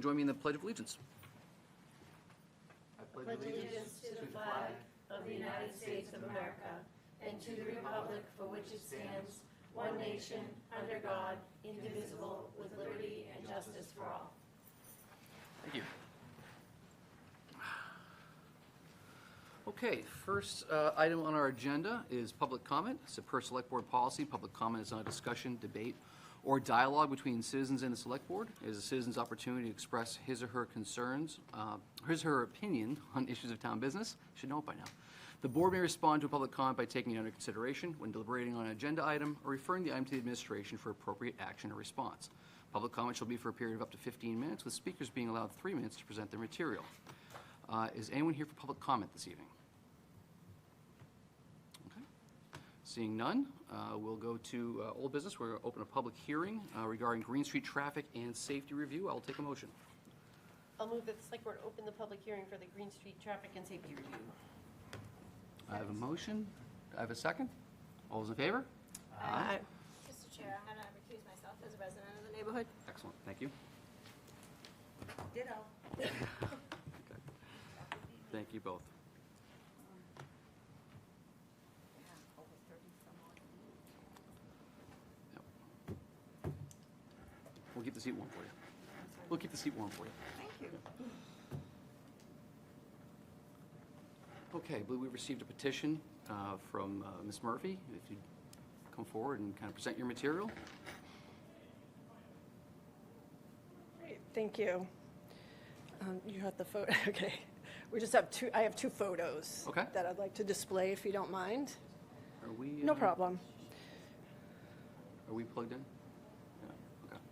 Join me in the Pledge of Allegiance. I pledge allegiance to the flag of the United States of America and to the republic for which it stands, one nation, under God, indivisible, with liberty and justice for all. Thank you. Okay, first item on our agenda is public comment. It's a per select board policy. Public comment is not a discussion, debate, or dialogue between citizens and the select board. It is a citizen's opportunity to express his or her concerns, his or her opinion on issues of town business. Should know it by now. The board may respond to a public comment by taking it under consideration when deliberating on an agenda item or referring the item to the administration for appropriate action or response. Public comment shall be for a period of up to 15 minutes, with speakers being allowed 3 minutes to present their material. Is anyone here for public comment this evening? Okay. Seeing none, we'll go to old business. We're going to open a public hearing regarding Green Street traffic and safety review. I'll take a motion. I'll move that the select board open the public hearing for the Green Street traffic and safety review. I have a motion. I have a second. All those in favor? Aye. Mr. Chair, I'm going to recuse myself as a resident of the neighborhood. Excellent. Thank you. Ditto. Okay. Thank you both. Yep. We'll keep the seat warm for you. We'll keep the seat warm for you. Thank you. Okay, I believe we received a petition from Ms. Murphy. If you'd come forward and kind of present your material. Great, thank you. You have the photo, okay. We just have I have two photos Okay. that I'd like to display, if you don't mind. Are we? No problem. Are we plugged in? Yeah, okay.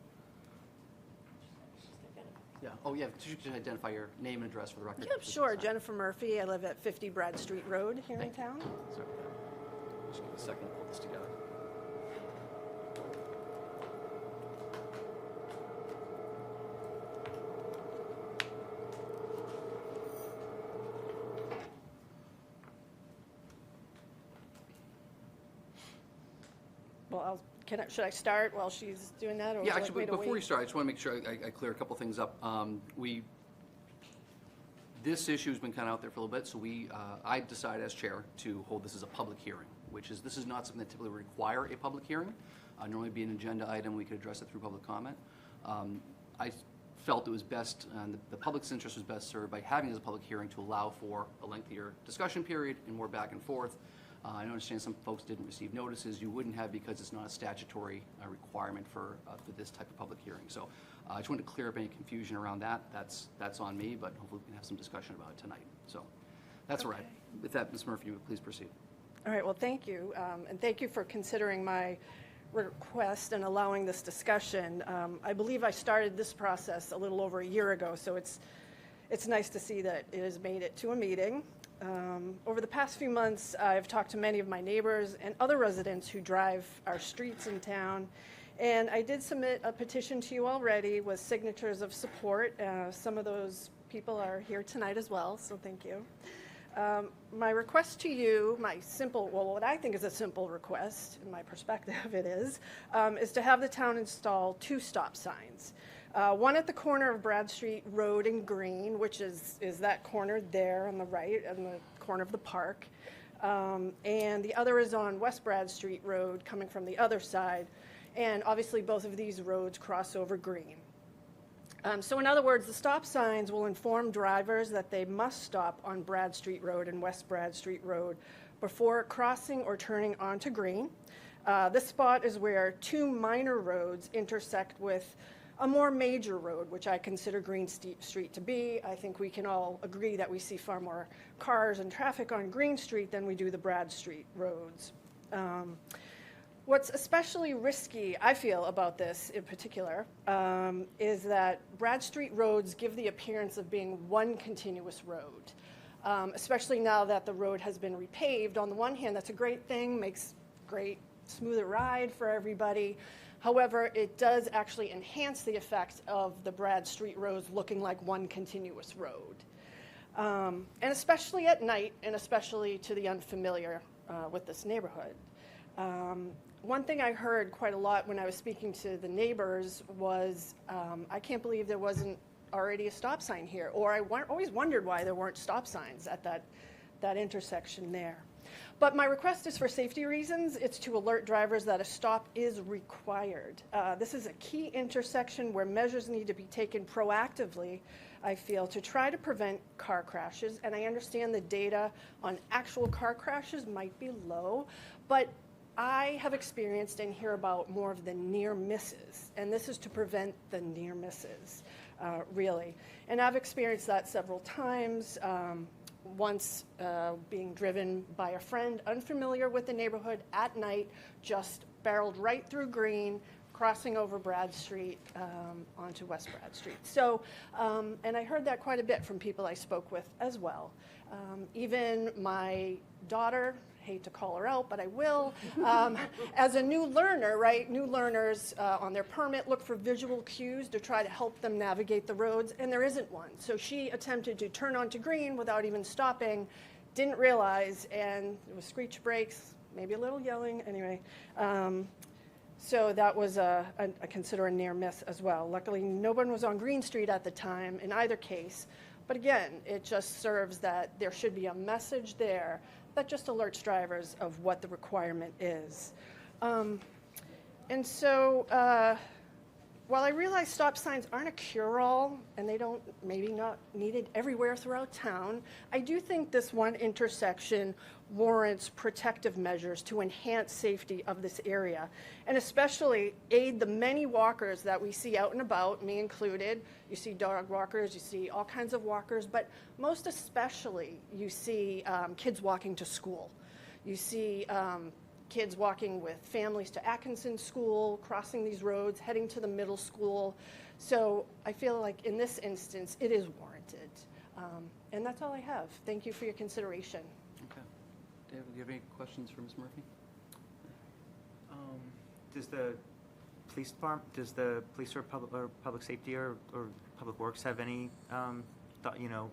Yeah, oh yeah, could you just identify your name and address for the record? Yep, sure. Jennifer Murphy. I live at 50 Brad Street Road here in town. Sorry. Just give me a second to pull this together. Well, should I start while she's doing that? Or would Yeah, you like actually, me to before wait? you start, I just want to make sure I clear a couple things up. This issue's been kind of out there for a little bit, so I decided as chair to hold this as a public hearing, this is not something that typically would require a public hearing. Normally be an agenda item, we could address it through public comment. I felt it was best, and the public's interest was best served by having it as a public hearing to allow for a lengthier discussion period and more back and forth. I understand some folks didn't receive notices. You wouldn't have because it's not a statutory requirement for this type of public hearing. So I just wanted to clear up any confusion around that. That's on me, but hopefully we can have some discussion about it tonight. So that's all right. With that, Ms. Murphy, please proceed. All right, well, thank you. And thank you for considering my request and allowing this discussion. I believe I started this process a little over a year ago, so it's nice to see that it has made it to a meeting. Over the past few months, I've talked to many of my neighbors and other residents who drive our streets in town, and I did submit a petition to you already with signatures of support. Some of those people are here tonight as well, so thank you. My request to you, what I think is a simple request, in my perspective it is to have the town install 2 stop signs. One at the corner of Brad Street Road and Green, which is that corner there on the right, and the corner of the park. And the other is on West Brad Street Road, coming from the other side. And obviously both of these roads cross over Green. So in other words, the stop signs will inform drivers that they must stop on Brad Street Road and West Brad Street Road before crossing or turning onto Green. This spot is where 2 minor roads intersect with a more major road, which I consider Green Street to be. I think we can all agree that we see far more cars and traffic on Green Street than we do the Brad Street roads. What's especially risky, I feel, about this in particular, is that Brad Street roads give the appearance of being one continuous road, especially now that the road has been repaved. On the one hand, that's a great thing, makes great smoother ride for everybody. However, it does actually enhance the effect of the Brad Street roads looking like one continuous road. And especially at night, and especially to the unfamiliar with this neighborhood. One thing I heard quite a lot when I was speaking to the neighbors was, I can't believe there wasn't already a stop sign here? Or always wondered why there weren't stop signs at that intersection there. But my request is for safety reasons. It's to alert drivers that a stop is required. This is a key intersection where measures need to be taken proactively, I feel, to try to prevent car crashes. And I understand the data on actual car crashes might be low, but I have experienced and hear about more of the near misses, and this is to prevent the near misses, really. And I've experienced that several times. Once being driven by a friend unfamiliar with the neighborhood at night, just barreled right through green, crossing over Brad Street onto West Brad Street. So, and I heard that quite a bit from people I spoke with as well. Even my daughter, hate to call her out, but I will, as a new learner, right, new learners on their permit look for visual cues to try to help them navigate the roads, and there isn't one. So she attempted to turn onto green without even stopping, didn't realize, and it was screech brakes, maybe a little yelling, anyway. So that was a consider a near miss as well. Luckily, no one was on Green Street at the time in either case. But again, it just serves that there should be a message there that just alerts drivers of what the requirement is. And so while I realize stop signs aren't a cure-all and they don't, maybe not needed everywhere throughout town, I do think this one intersection warrants protective measures to enhance safety of this area and especially aid the many walkers that we see out and about, me included. You see dog walkers, you see all kinds of walkers, but most especially you see kids walking to school. You see kids walking with families to Atkinson School, crossing these roads, heading to the middle school. So I feel like in this instance, it is warranted. And that's all I have. Thank you for your consideration. Okay. David, do you have any questions for Ms. Murphy? Does the police or public safety or public works have any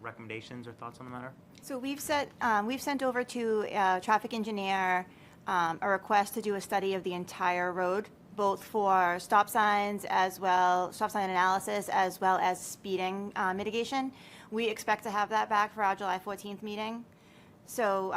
recommendations or thoughts on the matter? So we've sent over to a traffic engineer a request to do a study of the entire road, both for stop signs stop sign analysis, as well as speeding mitigation. We expect to have that back for our July 14th meeting. So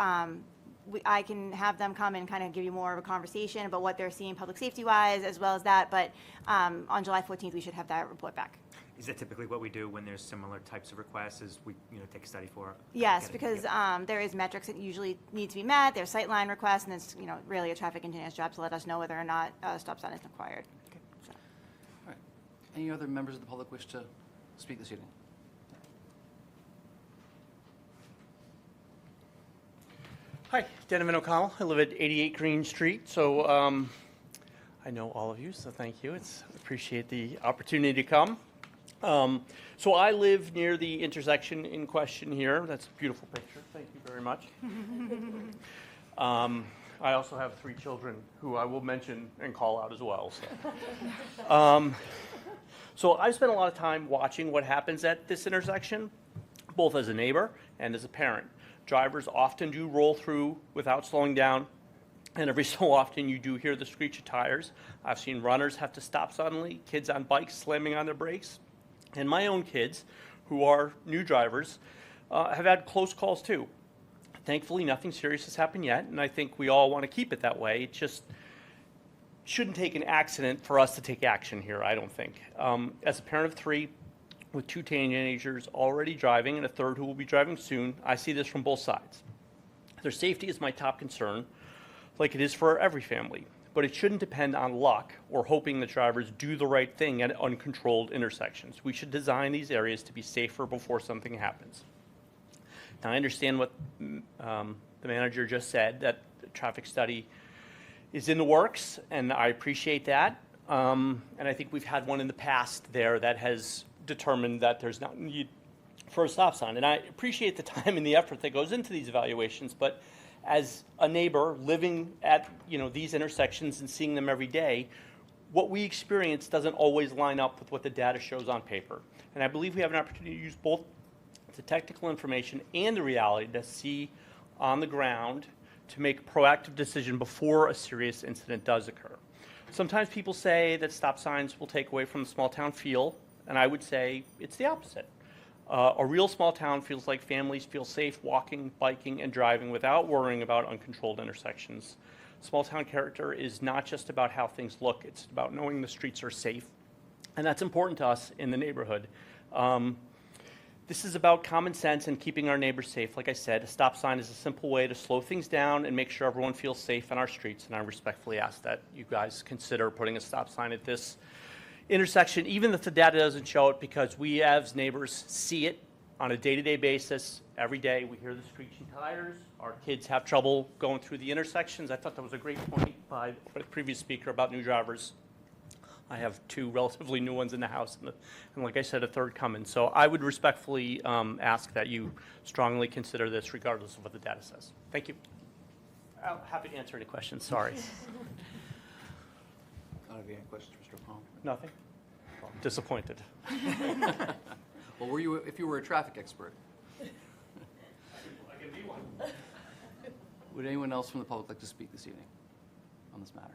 I can have them come and kind of give you more of a conversation about what they're seeing public safety-wise, as well as that. But on July 14th, we should have that report back. Is that typically what we do when there's similar types of requests? Is we take a study for it? Yes, because there is metrics that usually need to be met. There's sightline requests, and it's really a traffic engineer's job to let us know whether or not a stop sign is required. Okay. So. All right. Any other members of the public wish to speak this evening? Hi, Donovan O'Connell. I live at 88 Green Street, so I know all of you, so thank you. Appreciate the opportunity to come. So I live near the intersection in question here. That's a beautiful picture. Thank you very much. I also have 3 children who I will mention and call out as well. So I've spent a lot of time watching what happens at this intersection, both as a neighbor and as a parent. Drivers often do roll through without slowing down, and every so often you do hear the screech of tires. I've seen runners have to stop suddenly, kids on bikes slamming on their brakes, and my own kids, who are new drivers, have had close calls too. Thankfully, nothing serious has happened yet, and I think we all want to keep it that way. It just shouldn't take an accident for us to take action here, I don't think. As a parent of 3, with 2 teenagers already driving and a 3rd who will be driving soon, I see this from both sides. Their safety is my top concern, like it is for every family, but it shouldn't depend on luck or hoping that drivers do the right thing at uncontrolled intersections. We should design these areas to be safer before something happens. Now, I understand what the manager just said, that the traffic study is in the works, and I appreciate that. And I think we've had one in the past there that has determined that there's not need for a stop sign. And I appreciate the time and the effort that goes into these evaluations, but as a neighbor living at these intersections and seeing them every day, what we experience doesn't always line up with what the data shows on paper. And I believe we have an opportunity to use both the technical information and the reality to see on the ground to make a proactive decision before a serious incident does occur. Sometimes people say that stop signs will take away from the small town feel, And I would say it's the opposite. A real small town feels like families feel safe walking, biking, and driving without worrying about uncontrolled intersections. Small town character is not just about how things look, it's about knowing the streets are safe. And that's important to us in the neighborhood. This is about common sense and keeping our neighbors safe. Like I said, a stop sign is a simple way to slow things down and make sure everyone feels safe on our streets. And I respectfully ask that you guys consider putting a stop sign at this intersection, even if the data doesn't show it, because we as neighbors see it on a day-to-day basis. Every day we hear the screeching tires. Our kids have trouble going through the intersections. I thought that was a great point by the previous speaker about new drivers. I have 2 relatively new ones in the house, and like I said, a third coming. So I would respectfully ask that you strongly consider this regardless of what the data says. Thank you. I'm happy to answer any questions. Sorry. I don't have any questions, Mr. Palm. Nothing? Well, I'm disappointed. Well, if you were a traffic expert? I can be one. Would anyone else from the public like to speak this evening on this matter?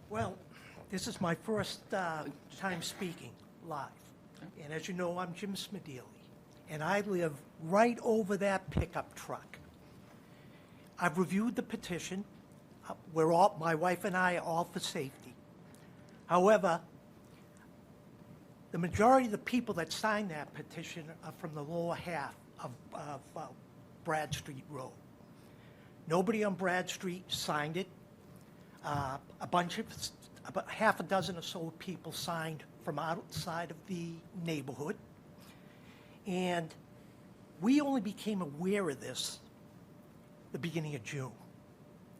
Well, this is my first time speaking live. And as you know, I'm Jim Smedili, and I live right over that pickup truck. I've reviewed the petition. My wife and I are all for safety. However, the majority of the people that signed that petition are from the lower half of Brad Street Road. Nobody on Brad Street signed it. About half a dozen or so people signed from outside of the neighborhood. And we only became aware of this the beginning of June.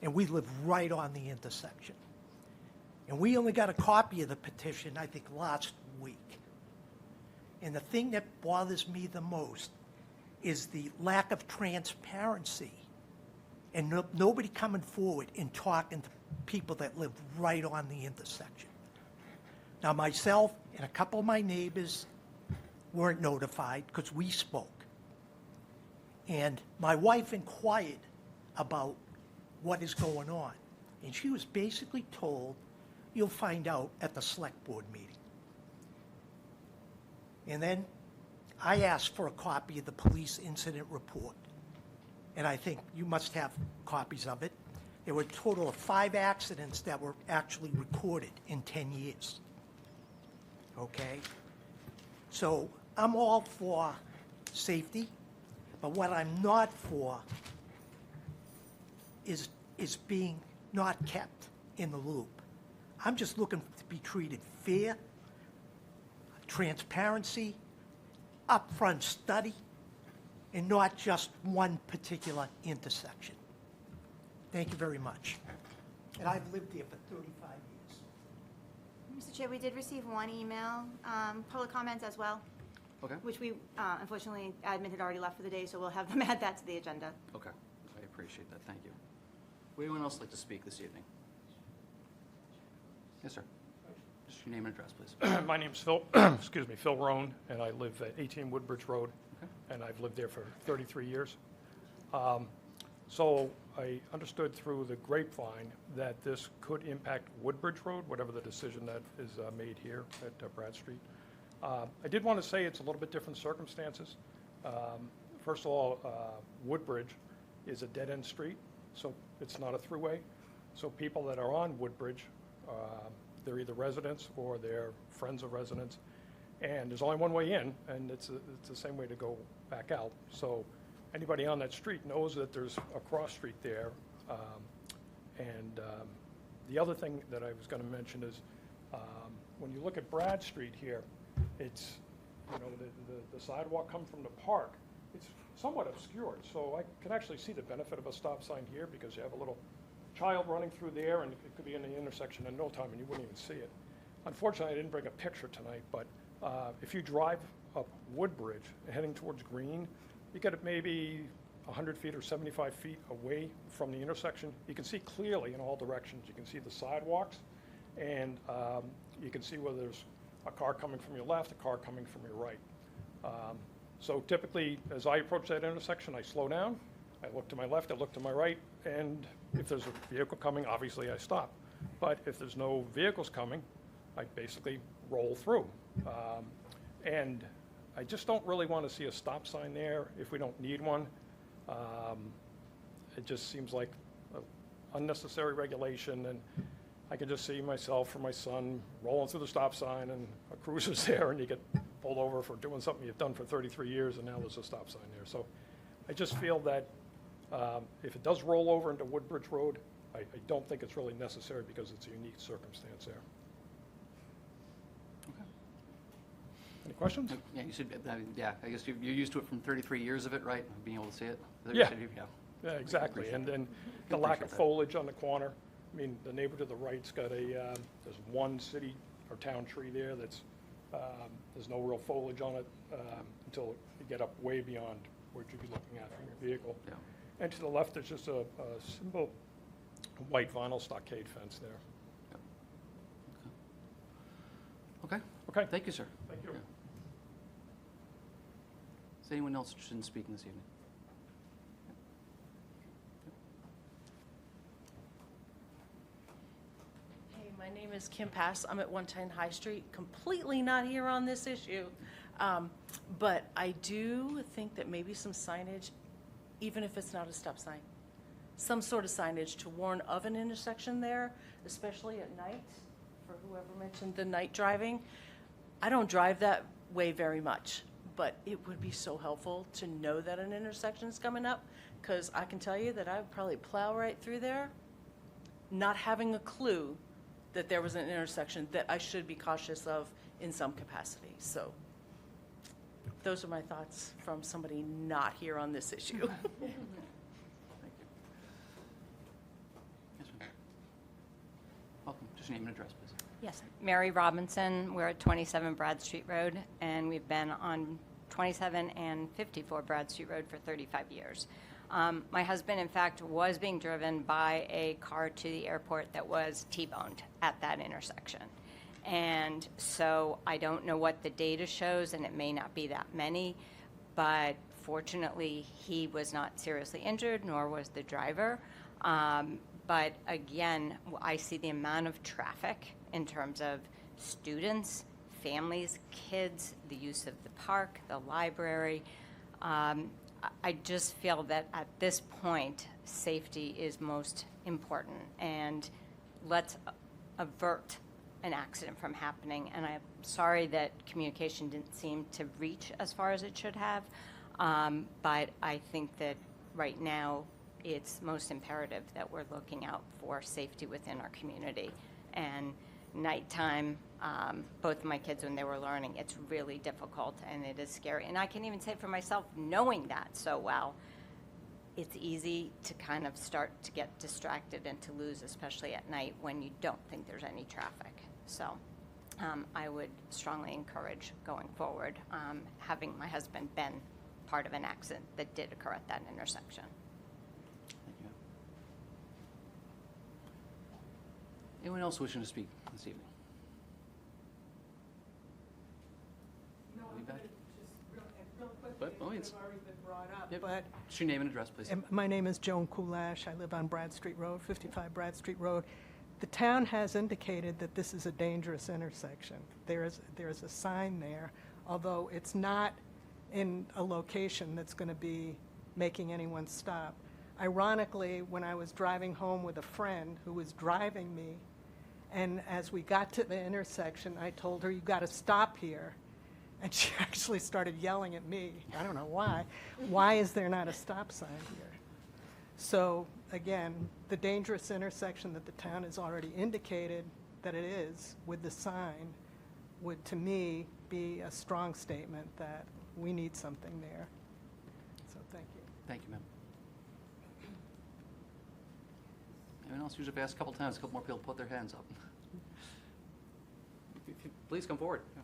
And we live right on the intersection. And we only got a copy of the petition, I think, last week. And the thing that bothers me the most is the lack of transparency and nobody coming forward and talking to people that live right on the intersection. Now, myself and a couple of my neighbors weren't notified because we spoke. And my wife inquired about what is going on. And she was basically told, you'll find out at the select board meeting. And then I asked for a copy of the police incident report. And I think you must have copies of it. There were a total of 5 accidents that were actually recorded in 10 years. Okay? So I'm all for safety, but what I'm not for is being not kept in the loop. I'm just looking to be treated fair, transparency, upfront study, and not just one particular intersection. Thank you very much. And I've lived here for 35 years. Mr. Chair, we did receive one email, public comments as well, Okay. which we, unfortunately, admin had already left for the day, so we'll have them add that to the agenda. Okay. I appreciate that. Thank you. Would anyone else like to speak this evening? Yes, sir. Just your name and address, please. My name's Phil, excuse me, Phil Roan, and I live at 18 Woodbridge Road, and I've lived there for 33 years. So I understood through the grapevine that this could impact Woodbridge Road, whatever the decision that is made here at Brad Street. I did want to say it's a little bit different circumstances. First of all, Woodbridge is a dead-end street, so it's not a throughway. So people that are on Woodbridge, they're either residents or they're friends of residents, and there's only one way in, and it's the same way to go back out. So anybody on that street knows that there's a cross street there. The other thing that I was going to mention is when you look at Brad Street here, it's, you know, the sidewalk comes from the park. It's somewhat obscured, so I can actually see the benefit of a stop sign here because you have a little child running through there, and it could be in the intersection in no time, and you wouldn't even see it. Unfortunately, I didn't bring a picture tonight, but if you drive up Woodbridge heading towards Green, you get maybe 100 feet or 75 feet away from the intersection. You can see clearly in all directions. You can see the sidewalks, and you can see whether there's a car coming from your left, a car coming from your right. So typically, as I approach that intersection, I slow down, I look to my left, I look to my right, and if there's a vehicle coming, obviously I stop. But if there's no vehicles coming, I basically roll through. And I just don't really want to see a stop sign there if we don't need one. It just seems like an unnecessary regulation, and I can just see myself or my son rolling through the stop sign, and a cruiser's there, and you get pulled over for doing something you've done for 33 years, and now there's a stop sign there. So I just feel that if it does roll over into Woodbridge Road, I don't think it's really necessary because it's a unique circumstance there. Okay. Any questions? Yeah, you should, yeah, I guess you're used to it from 33 years of it, right? Being able to see it? Is that what Yeah. you said? Yeah. Yeah, exactly. And then the Appreciate lack of that. foliage on the corner. I mean, the neighbor to the right's got a, there's one city or town tree there that's, there's no real foliage on it until you get up way beyond what you'd be looking at from your vehicle. Yeah. And to the left, there's just a simple white vinyl stockade fence there. Okay. Okay. Thank you, sir. Thank you. Yeah. Is anyone else interested in speaking this evening? Hey, my name is Kim Pass. I'm at 110 High Street, completely not here on this issue. But I do think that maybe some signage, even if it's not a stop sign, some sort of signage to warn of an intersection there, especially at night, for whoever mentioned the night driving. I don't drive that way very much, but it would be so helpful to know that an intersection is coming up, because I can tell you that I would probably plow right through there, not having a clue that there was an intersection that I should be cautious of in some capacity. So those are my thoughts from somebody not here on this issue. Thank you. Yes, ma'am. Welcome. Just your name and address, please. Yes, Mary Robinson. We're at 27 Brad Street Road, and we've been on 27 and 54 Brad Street Road for 35 years. My husband, in fact, was being driven by a car to the airport that was T-boned at that intersection. And so I don't know what the data shows, and it may not be that many, but fortunately, he was not seriously injured, nor was the driver. But again, I see the amount of traffic in terms of students, families, kids, the use of the park, the library. I just feel that at this point, safety is most important, and let's avert an accident from happening. And I'm sorry that communication didn't seem to reach as far as it should have, but I think that right now it's most imperative that we're looking out for safety within our community. And nighttime, both of my kids, when they were learning, it's really difficult and it is scary. And I can even say for myself, knowing that so well, it's easy to kind of start to get distracted and to lose, especially at night when you don't think there's any traffic. So I would strongly encourage going forward, having my husband been part of an accident that did occur at that intersection. Thank you. Anyone else wishing to speak this evening? No, Will you I'm back? gonna just real quickly, But, oh, it's it's- already been brought up, Yep. but Just your name and address, please. my name is Joan Kulash. I live on Brad Street Road, 55 Brad Street Road. The town has indicated that this is a dangerous intersection. There is a sign there, although it's not in a location that's going to be making anyone stop. Ironically, when I was driving home with a friend who was driving me, and as we got to the intersection, I told her, "You got to stop here." And she actually started yelling at me. I don't know why. Why is there not a stop sign here? So again, the dangerous intersection that the town has already indicated that it is with the sign would, to me, be a strong statement that we need something there. So thank you. Thank you, ma'am. Anyone else? Usually if I ask a couple times, a couple more people put their hands up. If you please come forward. Yeah.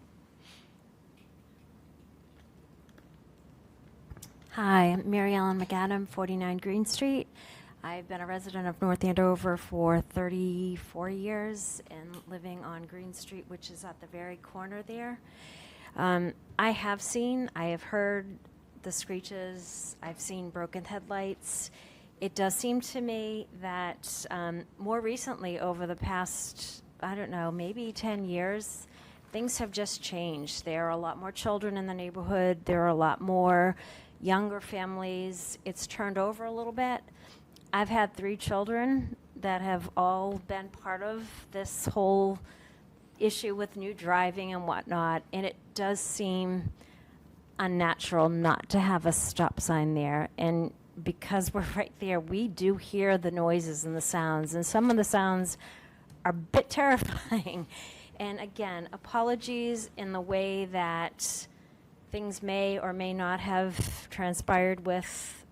Hi, I'm Mary Ellen McAdam, 49 Green Street. I've been a resident of North Andover for 34 years and living on Green Street, which is at the very corner there. I have heard the screeches. I've seen broken headlights. It does seem to me that more recently, over the past, I don't know, maybe 10 years, things have just changed. There are a lot more children in the neighborhood. There are a lot more younger families. It's turned over a little bit. I've had 3 children that have all been part of this whole issue with new driving and whatnot, and it does seem unnatural not to have a stop sign there. And because we're right there, we do hear the noises and the sounds, and some of the sounds are a bit terrifying. And again, apologies in the way that things may or may not have transpired with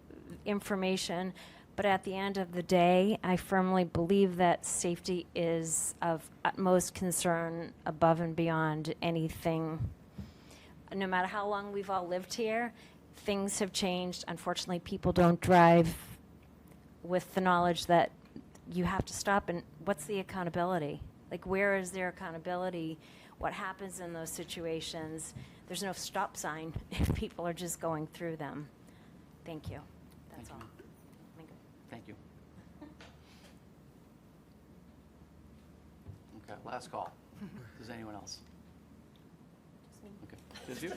information, but at the end of the day, I firmly believe that safety is of utmost concern above and beyond anything. No matter how long we've all lived here, things have changed. Unfortunately, people don't drive with the knowledge that you have to stop, and what's the accountability? Like, where is their accountability? What happens in those situations? There's no stop sign if people are just going through them. Thank you. That's all. Thank you. Okay, last call. Does anyone else? Okay. Did you?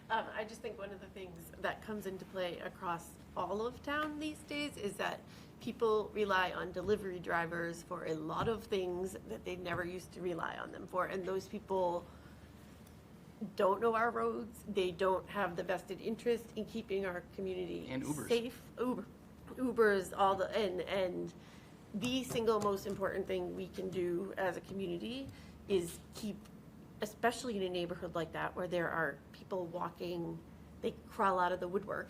I just think one of the things that comes into play across all of town these days is that people rely on delivery drivers for a lot of things that they never used to rely on them for. And those people don't know our roads. They don't have the vested interest in keeping our community And Ubers. safe. Ubers, all the, and the single most important thing we can do as a community is keep, especially in a neighborhood like that where there are people walking, they crawl out of the woodwork,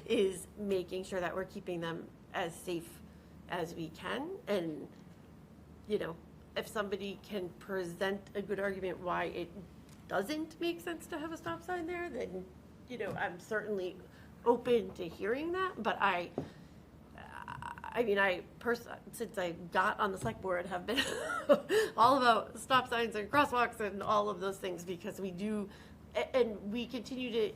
is making sure that we're keeping them as safe as we can. And, you know, if somebody can present a good argument why it doesn't make sense to have a stop sign there, then, you know, I'm certainly open to hearing that. But I mean, since I got on the select board, have been all about stop signs and crosswalks and all of those things, because we do, and we continue to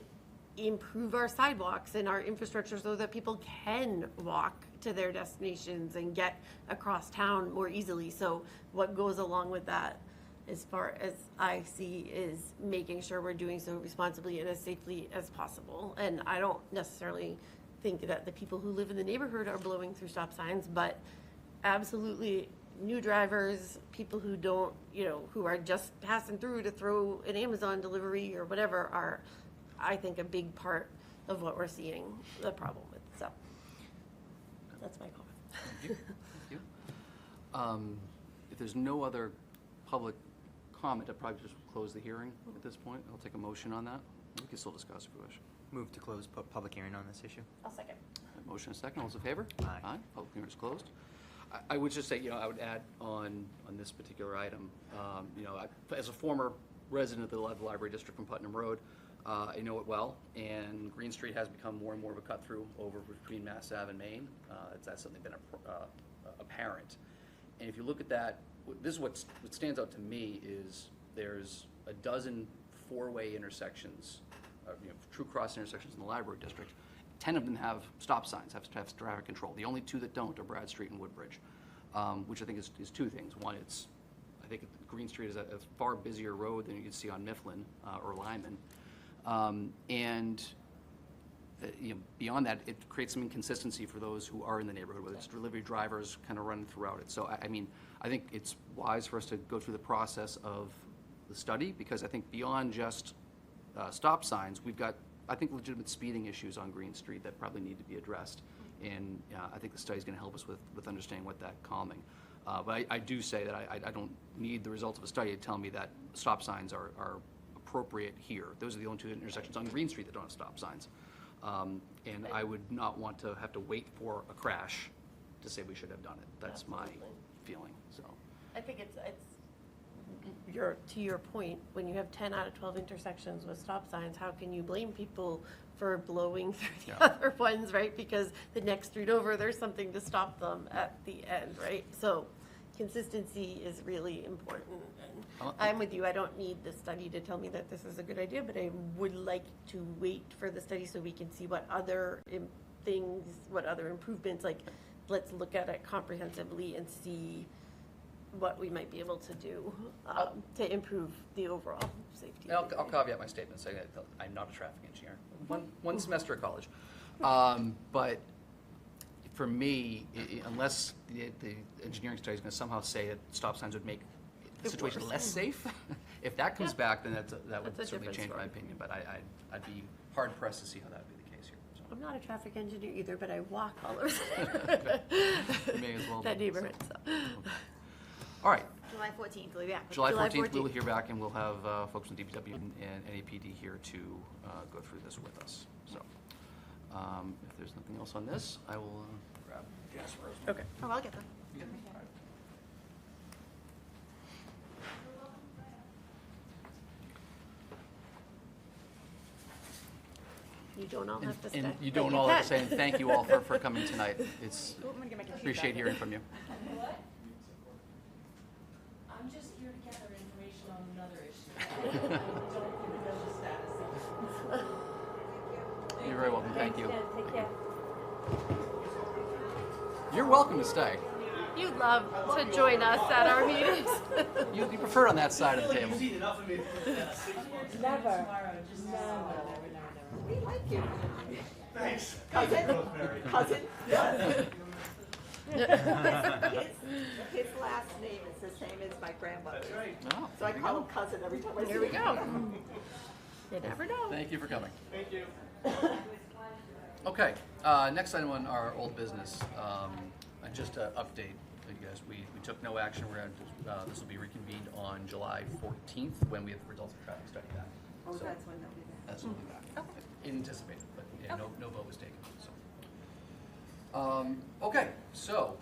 improve our sidewalks and our infrastructure so that people can walk to their destinations and get across town more easily. So what goes along with that, as far as I see, is making sure we're doing so responsibly and as safely as possible. And I don't necessarily think that the people who live in the neighborhood are blowing through stop signs, but absolutely new drivers, people who don't, you know, who are just passing through to throw an Amazon delivery or whatever, are, I think, a big part of what we're seeing the problem with. So that's my comment. Thank you. Thank you. If there's no other public comment, I'd probably just close the hearing at this point. I'll take a motion on that. We can still discuss if we wish. Move to close public hearing on this issue. I'll second. Motion and second. All those in favor? Aye. Public hearing is closed. I would just say, you know, I would add on this particular item, you know, as a former resident of the Library District from Putnam Road, I know it well, and Green Street has become more and more of a cut-through over between Mass Ave and Main. That's something been apparent. And if you look at that, this is what stands out to me is there's a dozen four-way intersections, you know, true cross intersections in the Library District. 10 of them have stop signs, have traffic control. The only 2 that don't are Brad Street and Woodbridge, which I think is 2 things. One, I think Green Street is a far busier road than you can see on Mifflin or Lyman. And you know, beyond that, it creates some inconsistency for those who are in the neighborhood, whether it's delivery drivers kind of running throughout it. So I mean, I think it's wise for us to go through the process of the study, because I think beyond just stop signs, we've got, I think, legitimate speeding issues on Green Street that probably need to be addressed. And I think the study is going to help us with understanding what that calming. But I do say that I don't need the results of a study to tell me that stop signs are appropriate here. Those are the only 2 intersections on Green Street that don't have stop signs. And I would not want to have to wait for a crash to say we should have done it. That's my feeling. So I think it's to your point, when you have 10 out of 12 intersections with stop signs, how can you blame people for blowing through the other ones, right? Because the next street over, there's something to stop them at the end, right? So consistency is really important. And I'm with you. I don't need the study to tell me that this is a good idea, but I would like to wait for the study so we can see what other things, what other improvements, like, let's look at it comprehensively and see what we might be able to do to improve the overall safety. I'll caveat my statement saying that I'm not a traffic engineer. One semester at college. But for me, unless the engineering study is going to somehow say that stop signs would make the situation less safe, if that comes back, then that would That's a certainly different change my story. opinion. But I'd be hard pressed to see how that would be the case here. So. I'm not a traffic engineer either, but I walk all over You may as well that be, neighborhood, so. All right. July 14th, we'll be back. July July 14th, we will 14th. hear back, and we'll have folks from DPW and NAPD here to go through this with us. So, if there's nothing else on this, I will grab Jasper. Okay. Oh, I'll get them. You get them? All right. You don't all have to stay. And you but don't all have to can. say, and thank you all for coming tonight. It's, Oh, I'm gonna get my computer appreciate back. hearing from you. I'm just here to gather information on another issue. I don't know the status of it. You're very welcome, thank you. Take care. You're welcome to stay. You'd love to join us at our meetings. You prefer it on that side of the table. Never. We like you. Thanks. Cousin? His last name is the same as my grandmother's. Oh, So I there you call go. him cousin every time I see Here we him. go. You never know. Thank you for coming. Thank you. Okay, next item on our old business, just to update you guys, we took no action. This will be reconvened on July 14th when we have the results of the traffic study back. Oh, So that's when they'll be back. That's when we'll be back. Anticipated, but yeah, no vote was taken, so. Okay, so,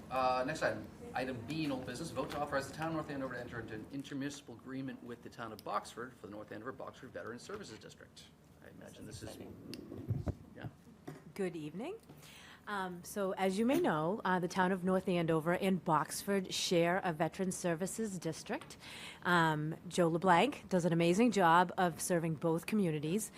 next item. Item B in old business, vote to authorize the town of North Andover to enter into an intermunicipal agreement with the town of Boxford for the North Andover Boxford Veteran Services District. I imagine this is, yeah. Good evening. So as you may know, the town of North Andover and Boxford share a Veteran Services District. Joe LeBlanc does an amazing job of serving both communities.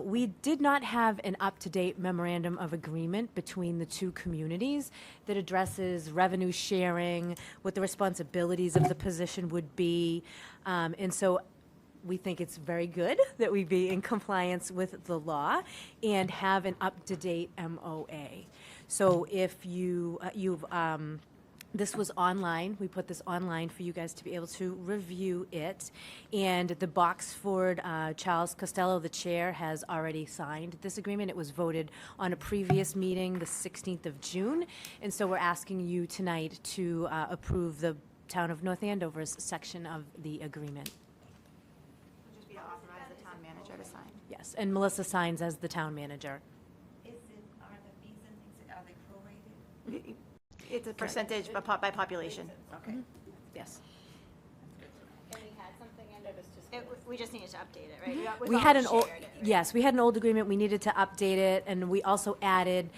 We did not have an up-to-date memorandum of agreement between the two communities that addresses revenue sharing, what the responsibilities of the position would be. And so we think it's very good that we be in compliance with the law and have an up-to-date MOA. So if this was online, we put this online for you guys to be able to review it. And the Boxford, Charles Costello, the chair, has already signed this agreement. It was voted on a previous meeting, the 16th of June. And so we're asking you tonight to approve the town of North Andover's section of the agreement. Just be to authorize the town manager to sign. Yes, and Melissa signs as the town manager. Are the fees and things, are they prorated? It's a percentage by population. Okay. Yes. And we had something in, or was just. We just needed to update it, right? We had an old, yes, we had an old agreement, we needed to update it, and we also added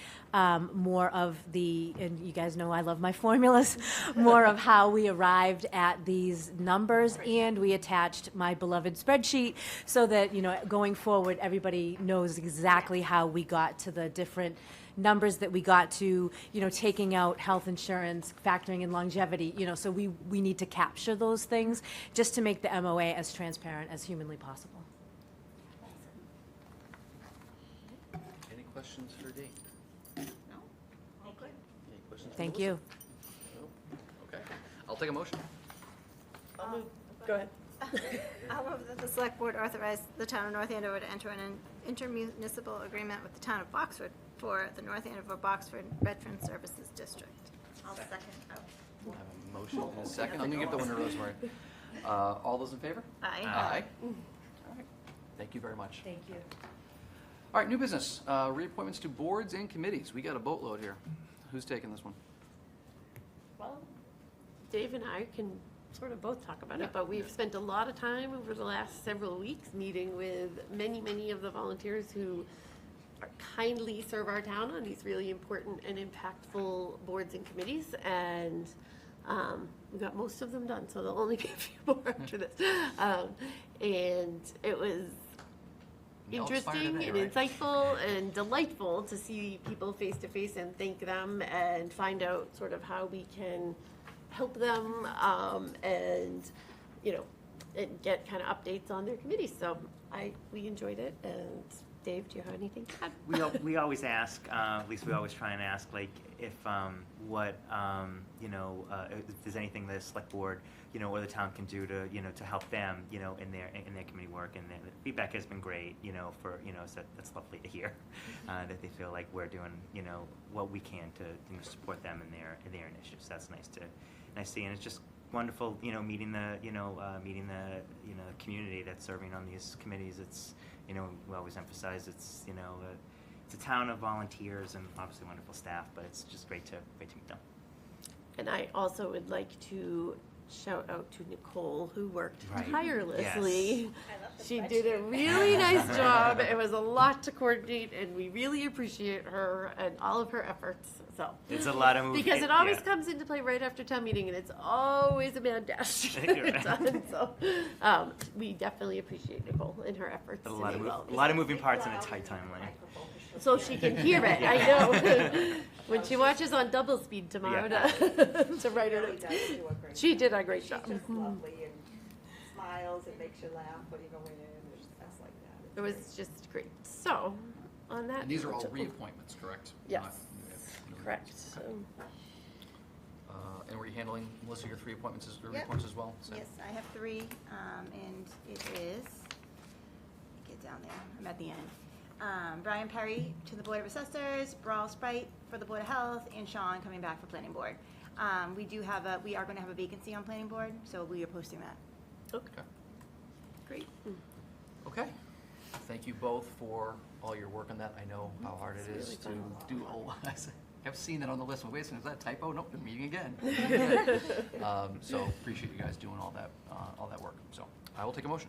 more of the, and you guys know I love my formulas, more of how we arrived at these numbers, and we attached my beloved spreadsheet so that, you know, going forward, everybody knows exactly how we got to the different numbers that we got to, you know, taking out health insurance, factoring in longevity, you know, so we need to capture those things just to make the MOA as transparent as humanly possible. Any questions for Dave? No? Okay. Any questions? for Thank Melissa? you. No? Okay, I'll take a motion. I'll move. Go ahead. I'll move that the select board authorize the town of North Andover to enter an intermunicipal agreement with the town of Boxford for the North Andover Boxford Veteran Services District. I'll second. I have a motion and a second. I'm gonna give the one to Rosemary. All those in favor? Aye. Aye. All right. Thank you very much. Thank you. All right, new business. Reappointments to boards and committees. We got a boatload here. Who's taking this one? Well, Dave and I can sort of both talk about Yeah. it, but we've spent a lot of time over the last several weeks meeting with many of the volunteers who kindly serve our town on these really important and impactful boards and committees, and we got most of them done, so there'll only be a few more after this. And it was all expired interesting today, and right? insightful and delightful to see people face to face and thank them and find out sort of how we can help them, and, you know, and get kind of updates on their committees. So we enjoyed it. And Dave, do you have anything to add? We always ask, at least we always try and ask, like, if, if there's anything the select board, or the town can do to, to help them, in their committee work. And the feedback has been great, so that's lovely to hear, that they feel like we're doing, what we can to, support them in their initiatives. That's nice to see. And it's just wonderful, meeting the community that's serving on these committees. It's, we always emphasize it's, it's a town of volunteers and obviously wonderful staff, but it's just great to meet them. And I also would like to shout out to Nicole, who worked Right. tirelessly. I love the She did a really nice job. It was a lot to coordinate, and we really appreciate her and all of her efforts. So It's a lot of moving. because it always comes into play right after town meeting, and it's always a mad dash to get it done. So we definitely appreciate Nicole and her efforts. A to lot make all of this a lot of moving parts in a tight timeline. so she can hear it. I know. When she watches on double speed tomorrow to write it. She did a great job. She's just lovely and smiles and makes you laugh when you go in and stuff like that. It was just great. So, on that. And these are all note- reappointments, correct? Yes, Not- correct. So, And were you handling, Melissa, your three appointments Yep. reappointments as well? So- Yes, I have three, and it is, get down there, I'm at the end. Brian Perry to the Board of Assessors, Brawl Sprite for the Board of Health, and Sean coming back for Planning Board. We are going to have a vacancy on Planning Board, so we are posting that. Okay. great. Okay. Thank you both for all your work on that. I know how hard it is to do all. I kept seeing that on the list. Wait a second, is that a typo? Nope, they're meeting again. So appreciate you guys doing all that work. So I will take a motion.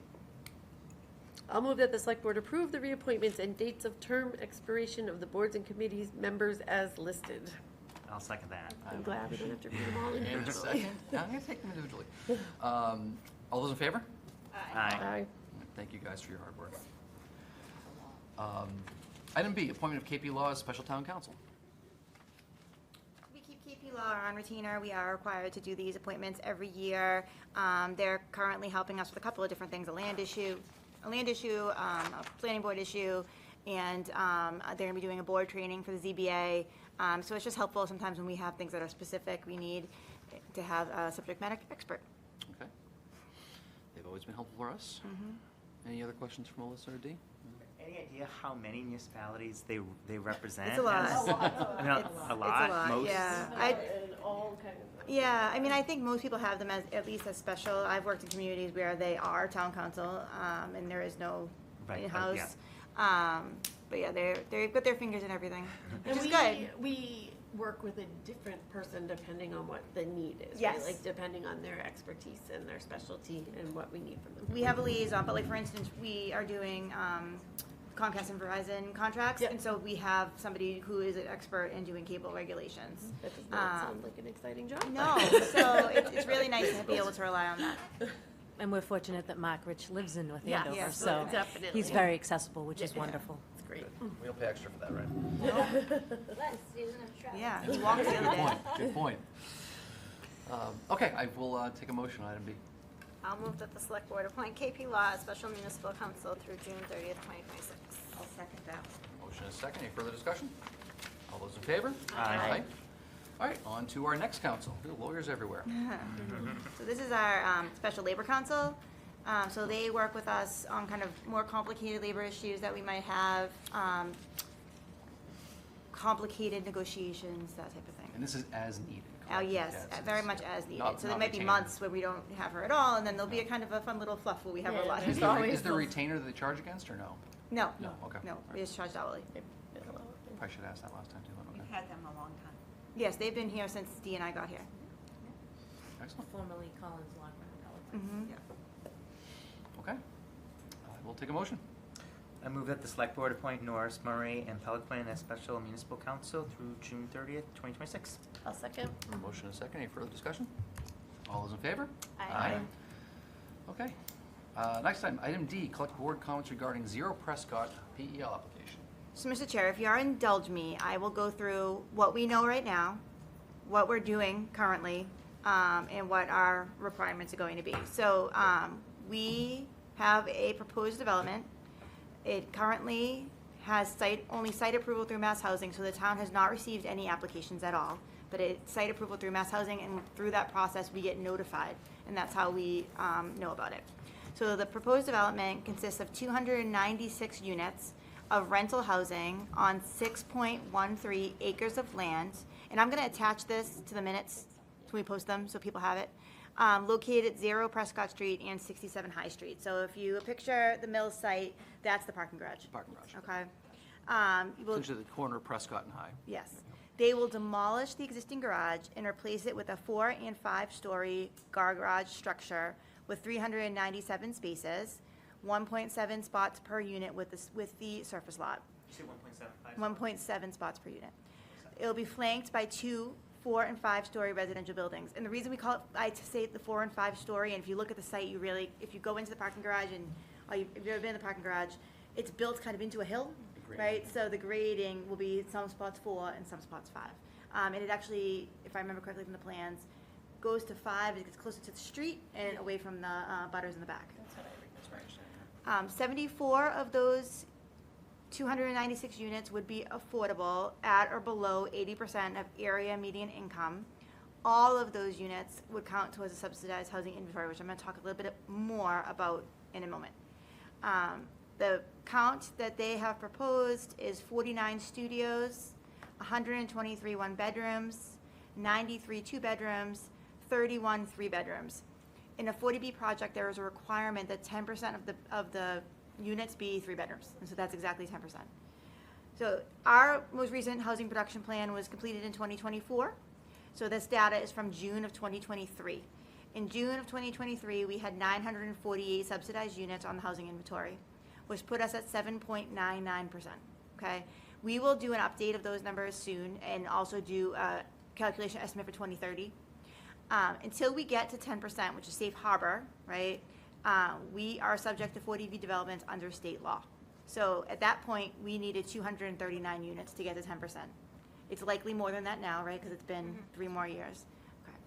I'll move that the select board approve the reappointments and dates of term expiration of the boards and committees members as listed. I'll second that. I'm glad we don't have to read them all And a individually. second. I'm going to take them individually. All those in favor? Aye. Aye. Thank you guys for your hard work. Item B, appointment of KP Law as special town council. We keep KP Law on retainer. We are required to do these appointments every year. They're currently helping us with a couple of different things, a land issue, a planning board issue, and they're gonna be doing a board training for the ZBA. So it's just helpful sometimes when we have things that are specific, we need to have a subject matter expert. Okay. They've always been helpful for us. Any other questions from Melissa or Dee? Any idea how many municipalities they represent? It's a lot. as- I mean, a lot, most? Yeah. And all kinds of. Yeah, I mean, I think most people have them as, at least as special. I've worked in communities where they are town council, and there is no Right, in-house. But yeah, they've got their fingers in everything, which And is good. we work with a different person depending on what the need is, right? Yes. Like depending on their expertise and their specialty and what we need from them. We have a liaison, but like, for instance, we are doing Comcast and Verizon contracts, Yep. and so we have somebody who is an expert in doing cable regulations. That does not sound like an exciting job. No, so it's really nice to be able to rely on that. And we're fortunate that Mark Rich lives in North Yes, Andover, yes, so definitely. he's very accessible, which is wonderful. It's great. We don't pay extra for that, right? Les, he doesn't have to travel. Yeah, he walked the other Good day. point, good point. Okay, I will take a motion on item B. I'll move that the select board appoint KP Law as special municipal counsel through June 30th, 2026. I'll second that. Motion is second. Any further discussion? All those in favor? Aye. All right, on to our next council. We have lawyers everywhere. So this is our special labor council. So they work with us on kind of more complicated labor issues that we might have, complicated negotiations, that type of thing. And this is as needed. Oh, correct? yes, Yeah, it's- very much as needed. not- So there not might be retained. months where we don't have her at all, and then there'll be a kind of a fun little fluff where we have her a lot. Is there a retainer that they charge against or no? No, No, okay. no, we just charged hourly. Probably should have asked that last time too, but We've okay. had them a long time. Yes, they've been here since Dee and I got here. Excellent, Formerly Collins Law Firm. Mhm. okay. We'll take a motion. I move that the select board appoint Norris, Murray, and Pelican as special municipal council through June 30th, 2026. I'll second. Motion is second. Any further discussion? All those in favor? Aye. Okay. Next item, item D, collect board comments regarding Zero Prescott PEL application. So, Mr. Chair, if you are indulge me, I will go through what we know right now, what we're doing currently, and what our requirements are going to be. So, we have a proposed development. It currently has only site approval through Mass Housing, so the town has not received any applications at all. But it's site approval through Mass Housing, and through that process, we get notified, and that's how we know about it. So the proposed development consists of 296 units of rental housing on 6.13 acres of land. And I'm going to attach this to the minutes when we post them so people have it. Located at 0 Prescott Street and 67 High Street. So if you picture the Mills site, that's the parking garage. Parking garage. Okay. Essentially the corner of Prescott and High. Yes. They will demolish the existing garage and replace it with a 4- and 5-story garage structure with 397 spaces, 1.7 spots per unit with the surface lot. You say 1.75? 1.7 spots per unit. It'll be flanked by 2 4- and 5-story residential buildings. And the reason we call it, I say the 4- and 5-story, and if you look at the site, if you go into the parking garage and, if you've ever been in the parking garage, it's built kind of into a hill, right? So the grading will be some spots 4 and some spots 5. And it actually, if I remember correctly from the plans, goes to 5, it gets closer to the street and away from the butters in the back. That's what I read, that's where I understand. 74 of those 296 units would be affordable at or below 80% of area median income. All of those units would count towards a subsidized housing inventory, which I'm going to talk a little bit more about in a moment. The count that they have proposed is 49 studios, 123 one-bedrooms, 93 two-bedrooms, 31 three-bedrooms. In a 40B project, there is a requirement that 10% of the units be 3 bedrooms, and so that's exactly 10%. So our most recent housing production plan was completed in 2024. So this data is from June of 2023. In June of 2023, we had 948 subsidized units on the housing inventory, which put us at 7.99%, okay? We will do an update of those numbers soon and also do a calculation estimate for 2030. Until we get to 10%, which is safe harbor, right, we are subject to 40B developments under state law. So at that point, we needed 239 units to get to 10%. It's likely more than that now, right, because it's been 3 more years. Okay.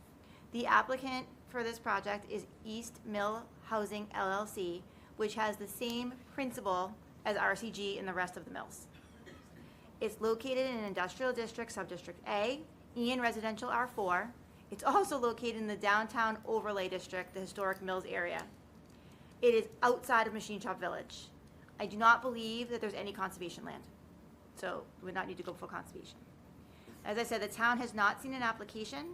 The applicant for this project is East Mill Housing LLC, which has the same principal as RCG and the rest of the mills. It's located in Industrial District, Subdistrict A, and Residential R4. It's also located in the Downtown Overlay District, the historic Mills area. It is outside of Machine Shop Village. I do not believe that there's any conservation land, so we would not need to go for conservation. As I said, the town has not seen an application,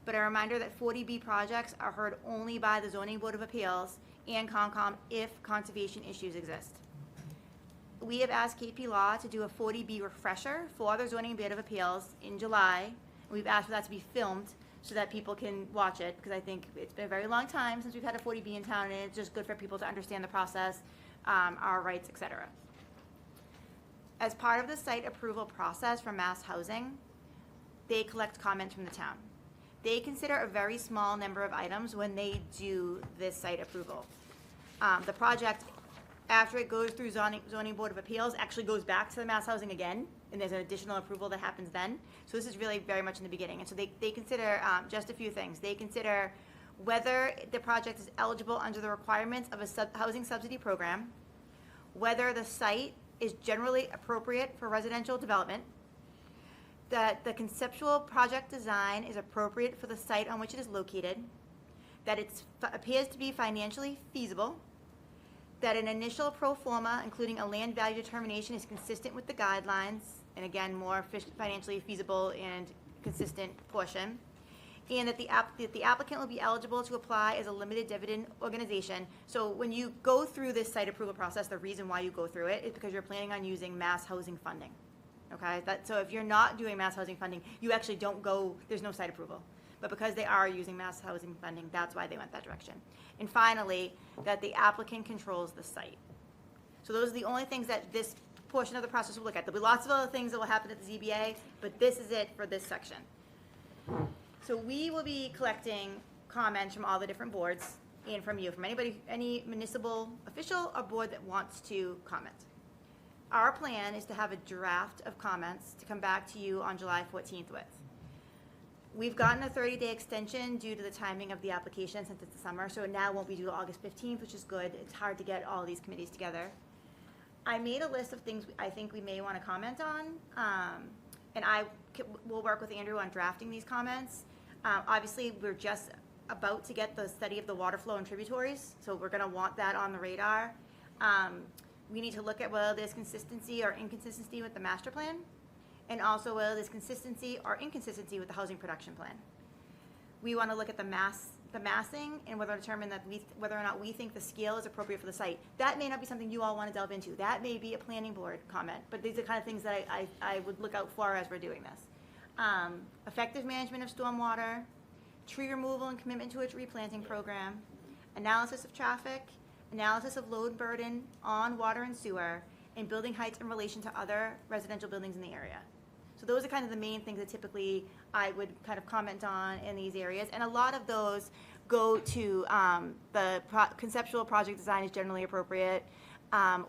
but a reminder that 40B projects are heard only by the Zoning Board of Appeals and COMCOM if conservation issues exist. We have asked KP Law to do a 40B refresher for the Zoning Board of Appeals in July. We've asked for that to be filmed so that people can watch it, because I think it's been a very long time since we've had a 40B in town, and it's just good for people to understand the process, our rights, et cetera. As part of the site approval process for Mass Housing, they collect comments from the town. They consider a very small number of items when they do this site approval. The project, after it goes through Zoning Board of Appeals, actually goes back to the Mass Housing again, and there's an additional approval that happens then. So this is really very much in the beginning. And so they consider just a few things. They consider whether the project is eligible under the requirements of a housing subsidy program, whether the site is generally appropriate for residential development, that the conceptual project design is appropriate for the site on which it is located, that it appears to be financially feasible, that an initial pro forma, including a land value determination, is consistent with the guidelines, and again, more financially feasible and consistent portion, and that the applicant will be eligible to apply as a limited dividend organization. So when you go through this site approval process, the reason why you go through it is because you're planning on using Mass Housing funding. Okay, so if you're not doing Mass Housing funding, you actually don't go, there's no site approval. But because they are using Mass Housing funding, that's why they went that direction. And finally, that the applicant controls the site. So those are the only things that this portion of the process will look at. There'll be lots of other things that will happen at the ZBA, but this is it for this section. So we will be collecting comments from all the different boards and from you, from anybody, any municipal official or board that wants to comment. Our plan is to have a draft of comments to come back to you on July 14th with. We've gotten a 30-day extension due to the timing of the application since it's the summer, so it now won't be due August 15th, which is good. It's hard to get all these committees together. I made a list of things I think we may want to comment on, and we'll work with Andrew on drafting these comments. Obviously, we're just about to get the study of the water flow and tributaries, so we're going to want that on the radar. We need to look at whether there's consistency or inconsistency with the master plan, and also whether there's consistency or inconsistency with the housing production plan. We want to look at the massing and whether to determine that whether or not we think the scale is appropriate for the site. That may not be something you all want to delve into. That may be a planning board comment, but these are the kind of things that I would look out for as we're doing this. Effective management of stormwater, tree removal and commitment to a tree planting program, analysis of traffic, analysis of load burden on water and sewer, and building heights in relation to other residential buildings in the area. So those are kind of the main things that typically I would kind of comment on in these areas. And a lot of those go to the conceptual project design is generally appropriate,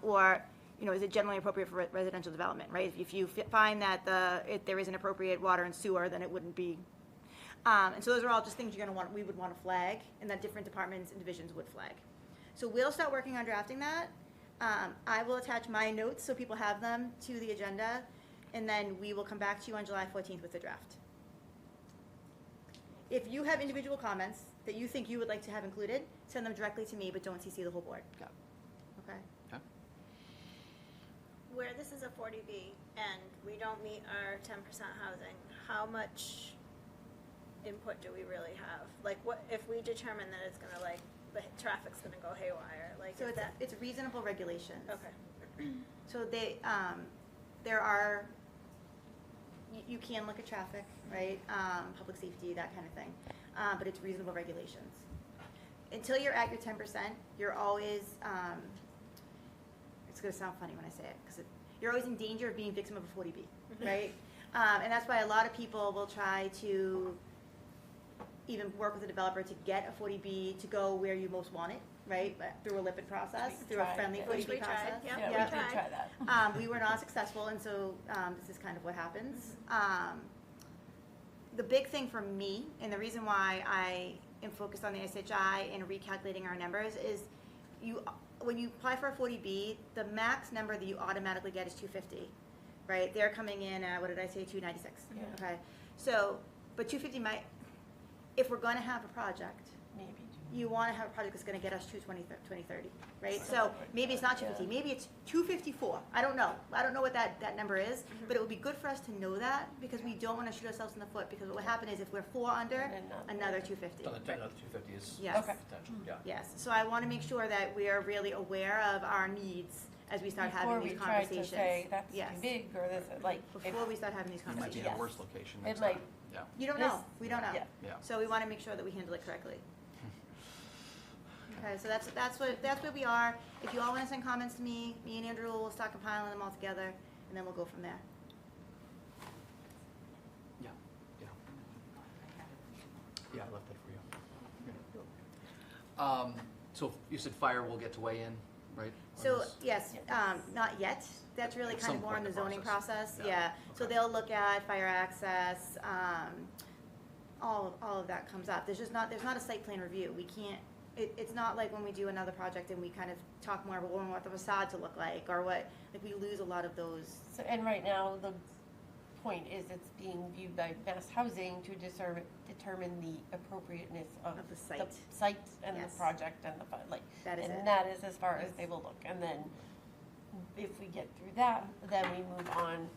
or is it generally appropriate for residential development, right? If you find that there is an appropriate water and sewer, then it wouldn't be. And so those are all just things we would want to flag, and that different departments and divisions would flag. So we'll start working on drafting that. I will attach my notes so people have them to the agenda, and then we will come back to you on July 14th with the draft. If you have individual comments that you think you would like to have included, send them directly to me, but don't CC the whole board. Yeah. Okay? Okay. Where this is a 40B and we don't meet our 10% housing, how much input do we really have? Like, what if we determine that it's gonna, like, the traffic's gonna go haywire? Like, So is that it's reasonable regulations. okay? So there are, you can look at traffic, right? Public safety, that kind of thing. But it's reasonable regulations. Until you're at your 10%, you're always, it's gonna sound funny when I say it, because you're always in danger of being victim of a 40B, right? And that's why a lot of people will try to even work with a developer to get a 40B to go where you most want it, right? Through a lipid process, through a friendly 40B process. Yeah, we did try that. We were not successful, and so this is kind of what happens. The big thing for me, and the reason why I am focused on the SHI and recalculating our numbers is when you apply for a 40B, the max number that you automatically get is 250, right? They're coming in at, what did I say, 296? Yeah. Okay, so, but 250 might, if we're gonna have a project, Maybe. you want to have a project that's going to get us to 2030, right? So maybe it's not 250, maybe it's 254. I don't know. I don't know what that number is, but it would be good for us to know that because we don't want to shoot ourselves in the foot, because what will happen is if we're 4 under, another 250. Another 250 is Yes. Okay. potential, yeah. Yes, so I want to make sure that we are really aware of our needs as we start having these conversations. Before we try to say, that's Yes. too big, or this, like, Before we start having these It might be conversations. in a Yes. worse location It next might. time. Yeah. You don't know. We don't know. Yeah. Yeah. So we want to make sure that we handle it correctly. Okay, so that's where we are. If you all want to send comments to me and Andrew will start compiling them all together, and then we'll go from there. Yeah, yeah. Yeah, I left that for you. So you said fire will get to weigh in, right? on So, this? yes, not yet. That's really At kind some of more in point the in the zoning process. process, Yeah. yeah. So Okay. they'll look at fire access, all of that comes up. There's not a site plan review. We can't, it's not like when we do another project and we kind of talk more about what the facade to look like, or like we lose a lot of those. So, and right now, the point is it's being viewed by Mass Housing to determine the appropriateness of Of the site. And Yes. the project and the, like, That is it. and that is as far as they will look. And then if we get through that, then we move on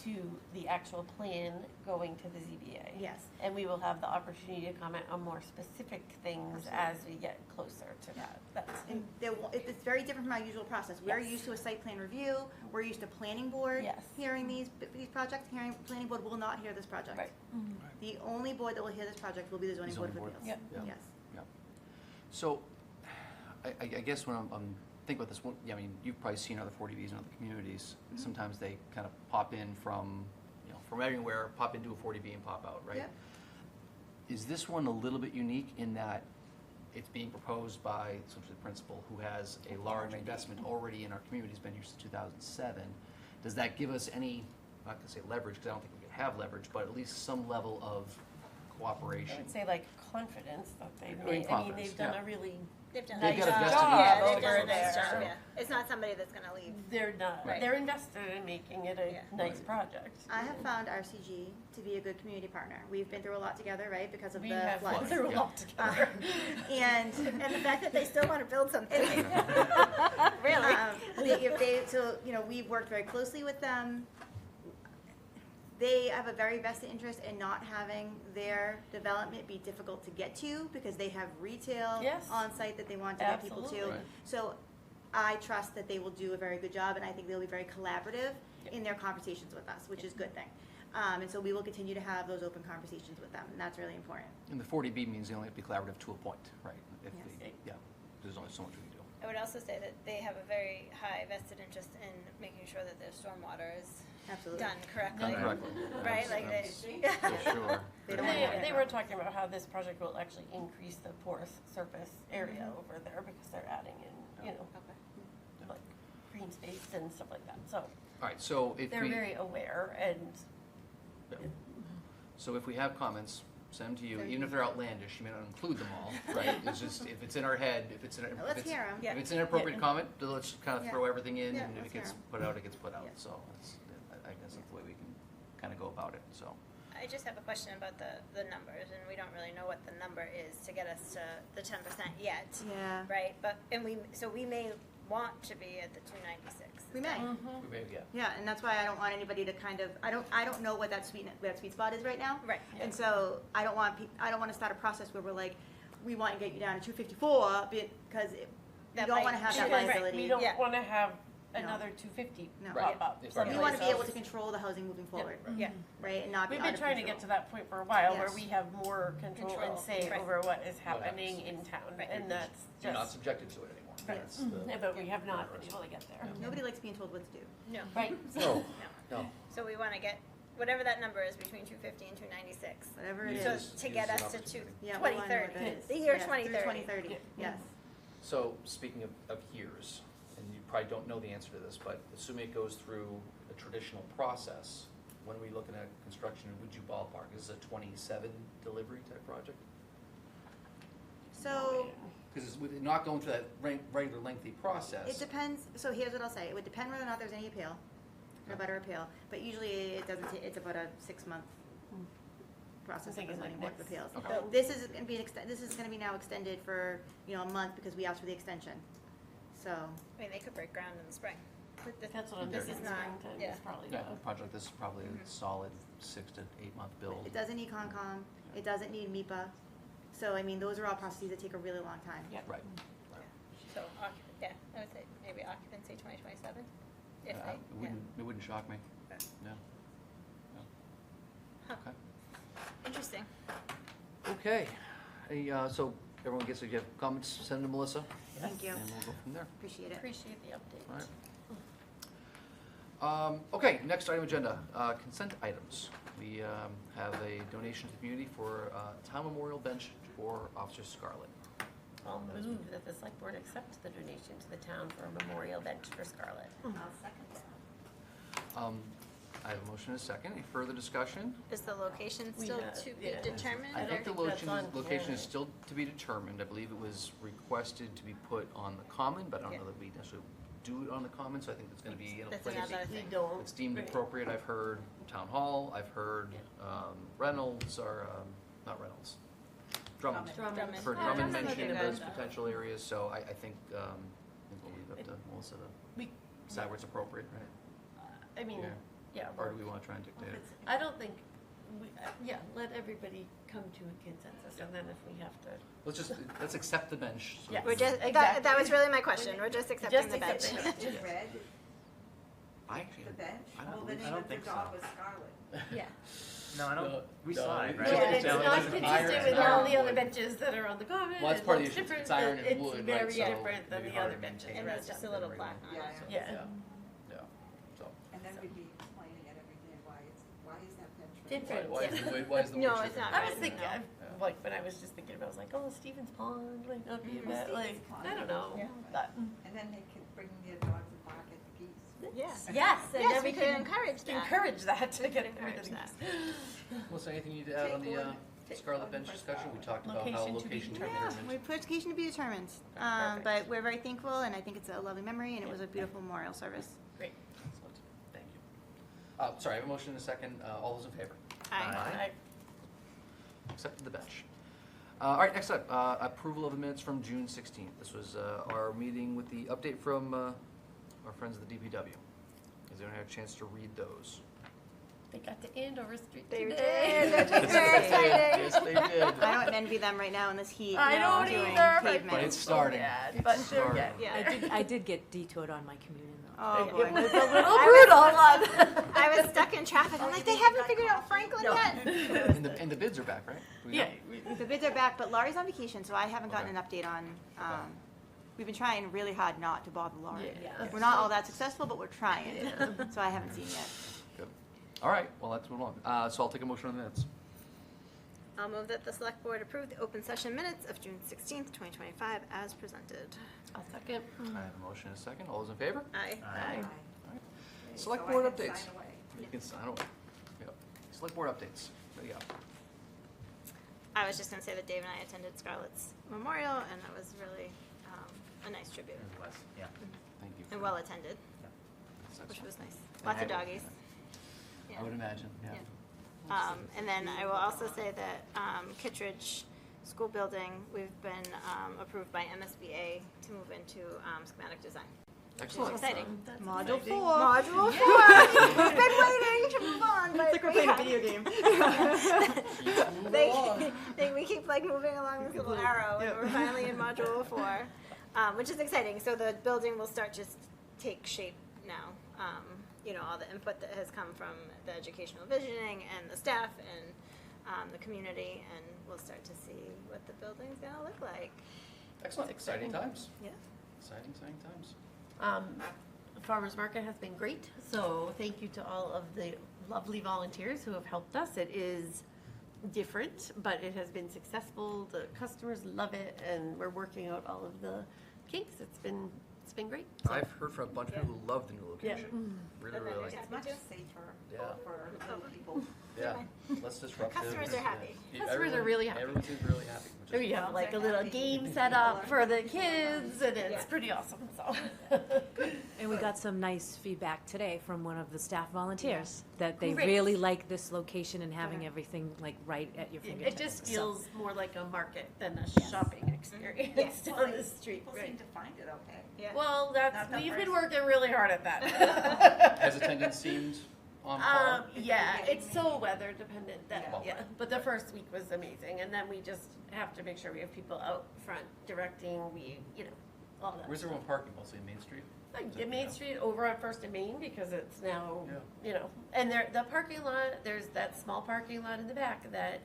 to the actual plan going to the ZBA. Yes. And we will have the opportunity to comment on more specific things as we get closer to that. That's, And it's very different from our usual process. We're Yes. used to a site plan review, we're used to planning board Yes. hearing these projects, planning board will not hear this project. Right. The only board that will hear this project will be the zoning board of Zoning board. appeals. Yep. Yeah. Yes. Yeah. So, I guess when I'm thinking about this, I mean, you've probably seen other 40Bs in other communities. Sometimes they kind of pop in from everywhere, pop into a 40B and pop out, right? Yep. Is this one a little bit unique in that it's being proposed by essentially the principal who has a large investment already in our community, he's been here since 2007. Does that give us any, I'm not gonna say leverage, because I don't think we can have leverage, but at least some level of I cooperation? would say like confidence that they've I mean, made. I mean, confidence, they've done yeah. a really They've done They've a got a nice vested job. Yeah, interest they've done a in nice it, job, so- yeah. It's not somebody that's gonna leave. They're not. Right. They're invested in making it a Yeah. nice project. I have found RCG to be a good community partner. We've been through a lot together, right, because of We the have floods. gone through a Yeah. lot together. And And the fact that they still wanna build something. really, so, you know, we've worked very closely with them. They have a very vested interest in not having their development be difficult to get to because they have retail Yes. on site that they want to get people to. Absolutely. Right. So I trust that they will do a very good job, and I think they'll be very collaborative in their conversations with us, which is a good thing. And so we will continue to have those open conversations with them, and that's really important. And the 40B means they only have to be collaborative to a point, right? If Yes. they, yeah, there's only so much we can do. I would also say that they have a very high vested interest in making sure that their stormwater is Absolutely. done correctly. Done correctly. Right, like they. For sure. They don't want to They were talking about how this project will actually increase the porous surface area over there because they're adding in, you know, like green space and stuff like that. So All right, so if they're we, very aware and yeah. So if we have comments, send them to you, even if they're outlandish, you may not include them all, right? It's just, if it's in our head, if it's in, if Let's it's, hear 'em. if it's an inappropriate comment, then let's kind of Yeah. throw everything in, Yeah, and if let's it gets hear 'em. put out, it gets put out. Yeah. So it's, I guess that's the way we can kind of go about it, so. I just have a question about the numbers, and we don't really know what the number is to get us to the 10% yet. Yeah. Right, but, so we may want to be at the 296. We may. We may, yeah. Yeah, and that's why I don't want anybody to kind of, I don't know what that sweet spot is right now. Right. And so I don't want to start a process where we're like, we want to get you down to 254 because we That don't might want to have that change. Right. liability. we don't Yeah. want to have No. another 250 No. Right. pop up. Yeah. We someplace want to be able else. to control the housing moving forward, Yeah. right, and not be We've out been of trying to get control. to that point for a while where Yes. we have more control and Control, say right. over what is happens. happening in town, Right. and that's You're not just, subjected to it anymore. That's the- yeah, but we have not been able to get there. Nobody likes being told what to do. No. Right. No, no. So we want to get, whatever that number is, between 250 and 296. Whatever it Use is. So this- to use get this us to opportunity. Yeah, we wanna know what 2030, that is. the year Yes, through 2030. 2030, yes. So, speaking of years, and you probably don't know the answer to this, but assuming it goes through a traditional process, when are we looking at construction, and would you ballpark? Is this a 27 delivery type project? So Because with it not going through that regular lengthy process. it depends, so here's what I'll say, it would depend whether or not there's any appeal, or about appeal, but usually it doesn't it's about a 6-month process I'm of the thinking zoning like board of appeals. Okay. This is gonna be this is gonna be now extended for, you know, a month because we asked for the extension, so. I mean, they could break ground in the spring. That's what I'm This thinking, is not- springtime yeah. is probably Yeah, the. a project this is probably a solid 6 to 8 month build. It doesn't need Concom, it doesn't need MIPA, so I mean, those are all processes that take a really long time. Yeah. Right. So, yeah, I would say maybe occupancy 2027, if Yeah, they, it wouldn't shock me. Okay. No. Huh. Okay. Interesting. Okay. Hey, so everyone gets, if you have comments, send them to Melissa, Thank you, and we'll go from there. appreciate it. Appreciate the update. All right. Okay, next item agenda, consent items. We have a donation to the community for town memorial bench for Officer Scarlett. I'll move that the select board accept the donation to the town for a memorial bench for Scarlett. I'll second that. I have a motion and a second. Any further discussion? Is the location We still have- to be yeah. determined? I I think don't the think that's on location here. is still to be determined. I believe it was requested to be put on the common, but I don't Yeah. know that we necessarily do it on the common, so I think it's gonna be in a That's place. another We thing. don't. It's deemed Right. appropriate. I've heard Town Hall, I've heard Reynolds, or, not Reynolds, Drummond. Drummond. I've heard Yeah, Drummond Drummond's mentioned in good. those potential areas, so I think we'll leave it up to Melissa to We, decide where it's appropriate, right? I mean, Yeah. yeah, Or do we wanna try and dictate it? I don't think, yeah, let everybody come to a consensus, and then if we have to. Let's accept the bench. so Yeah. We're just, that Exactly. was really my question, we're just accepting Just the bench. accepting Is it red, I actually, the bench? I don't Well, the believe- name I don't of the think dog so. was Scarlet. Yeah. No, I don't, we saw it, right? Yeah, But it's No, not it's an consistent iron- with iron all the other wood. benches that are on the common. Well, that's It part of the looks issue. different, It's iron and it's wood, right? very So different than maybe the hard other to benches. maintain And there's just a little plaque on Yeah, it. yeah. Yeah. Yeah, so. And then we'd be explaining it every day, why is that bench red? Different. Why is the wood No, chip it's not I red? was thinking, No. like, when I was just thinking about, I was like, oh, Stevens Pond might not be a bad, like, I don't know. Yeah. But, And then they could bring their dogs and bark at the geese. Yes. yes, and Yes, then we could encourage that. encourage that to get encourage rid of that. these. Was there anything you need to add on the Scarlet Bench discussion? We talked about how Location to be location to be determined. determined. We put location to be determined. Perfect. But we're very thankful, and I think it's a lovely memory, and it was a beautiful memorial service. Great. Excellent. Thank you. Sorry, I have a motion and a second. All those in favor? Aye. Accepted the bench. All right, next up, approval of the minutes from June 16th. This was our meeting with the update from our friends at the DPW. Has anyone had a chance to read those? They got to Andover Street They today. did, which is very exciting. Yes, they did. I don't envy them right now in this heat. I don't doing either, pavement. But it's starting. bad, It's but they're starting. getting Yeah. I did get detoured on my communion though. Oh, It boy. was a little brutal. I was stuck in traffic. I'm like, they haven't figured out Franklin yet. And the bids are back, right? We Yeah. know? The bids are back, but Laurie's on vacation, so I haven't gotten Okay. an update on, we've been trying really hard not to bother Laurie. Yeah. We're not all that successful, but we're trying, so I haven't seen yet. Good. All right, well, let's move on. So I'll take a motion on the minutes. I'll move that the select board approve the open session minutes of June 16th, 2025 as presented. I'll second. I have a motion and a second. All those in favor? Aye. Aye. Select So I board can updates. sign away. You can sign away. Yep. Select board updates. There you go. I was just going to say that Dave and I attended Scarlett's memorial, and that was really a nice tribute It was, yeah. Thank you. and well attended, That's which excellent. was nice. And Lots of I- doggies. Yeah. I would imagine, yeah. Yeah. And then I will also say that Kittredge School Building, we've been approved by MSBA to move into schematic design. Excellent. Exciting. Module 4. Module 4. We've been waiting to move on, but It's like we're playing a video game. we keep like moving along this little arrow, and we're finally in module 4, which is exciting. So the building will start to take shape now. All the input that has come from the educational visioning and the staff and the community, and we'll start to see what the building's gonna look like. Excellent. Exciting times. Yeah. Exciting times. Farmers Market has been great, so thank you to all of the lovely volunteers who have helped us. It is different, but it has been successful. The customers love it, and we're working out all of the kinks. It's been great. So, I've heard from a bunch of people who love the new location. Really, really like it. It's much safer Yeah. for little people. Yeah. Less disruptive. Customers are happy. Yeah. Customers are really happy. Everyone seems really happy. Which we is have like a little game set up for the kids, and it's pretty awesome. So. And we got some nice feedback today from one of the staff volunteers that they Great. really like this location and having everything like right at your fingertips. It just So- feels more like a market than a shopping experience Yes. down the street. People Right. seem to find it okay. Yeah. Well, Not the we've been first. working really hard at that. Has attendance seemed on par? Yeah, it's so weather dependent that, Yeah. yeah, but the first week was amazing, and then we just have to make sure we have people out front directing, all that. Where's stuff. everyone parking? Mostly in Main Street? Like Is that- Main yeah. Street over on First and Main, because it's now, Yeah. and the parking lot, there's that small parking lot in the back that